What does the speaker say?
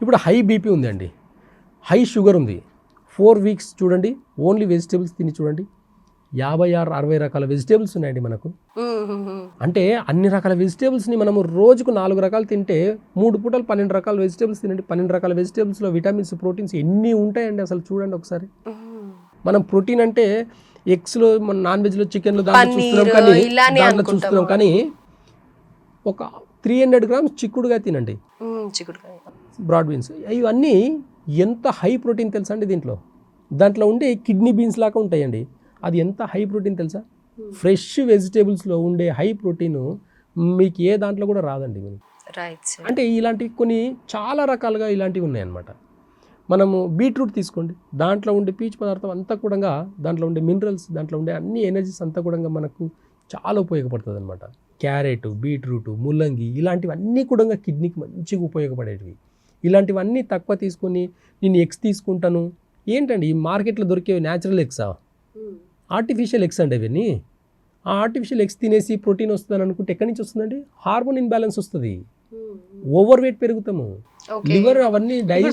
ఇప్పుడు high BP ఉంది అండి, హై షుగర్ ఉంది, 4 వీక్స్ చూడండి ఓన్లీ వెజిటేబుల్స్ తిని చూడండి, 56-60 రకాల వెజిటేబుల్స్ ఉన్నాయండి మనకు. అంటే అన్ని రకాల వెజిటేబుల్స్ని మనము రోజుకు 4 రకాలు తింటే 3 పూటలు 12 రకాల వెజిటేబుల్స్ తినండి. 12 రకాల వెజిటేబుల్స్లో విటమిన్స్, ప్రోటీన్స్ ఎన్ని ఉంటాయండి అసలు చూడండి ఒకసారి. మనం ప్రోటీన్ అంటే ఎగ్స్లో, మన నాన్ వెజ్లో, చికెన్లో దాంట్లో చూస్తున్నాం కానీ ఒక 300 గ్రామ్స్ చిక్కుడుగా తినండి, బ్రాడ్ బీన్స్, ఇవన్నీ ఎంత హై ప్రోటీన్ తెలుసా అండి. దాంట్లో ఉండే కిడ్నీ బీన్స్ లాగా ఉంటాయండి, అది ఎంత హై ప్రోటీన్ తెలుసా. ఫ్రెష్ వెజిటేబుల్స్లో ఉండే హై ప్రోటీన్ మీకు ఏ దాంట్లో కూడా రాదండి. అంటే ఇలాంటి కొన్ని చాలా రకాలుగా ఇలాంటివి ఉన్నాయన్నమాట. మనము బీట్రూట్ తీసుకోండి, దాంట్లో ఉండే పీచు పదార్థం అంతా కూడా, దాంట్లో ఉండే మినరల్స్, దాంట్లో ఉండే అన్ని ఎనర్జీస్ అంతా కూడా మనకు చాలా ఉపయోగపడుతుంది అనమాట. క్యారెట్, బీట్రూట్, ముల్లంగి ఇలాంటివన్నీ కూడా కిడ్నీకి మంచిగా ఉపయోగపడేటివి. ఇలాంటివన్నీ తక్కువ తీసుకొని నేను ఎగ్స్ తీసుకుంటాను ఏంటండి, ఈ మార్కెట్లో దొరికే న్యాచురల్ ఎగ్సా, ఆర్టిఫిషియల్ ఎగ్స్ అండి అవన్నీ. ఆ ఆర్టిఫిషియల్ ఎగ్స్ తినేసి ప్రోటీన్ వస్తుందని అనుకుంటే ఎక్కడి నుంచి వస్తుందండి, హార్మోన్ ఇన్బ్యాలెన్స్ వస్తుంది, ఓవర్ వెయిట్ పెరుగుతాము, లివర్ అవన్నీ డైజెస్ట్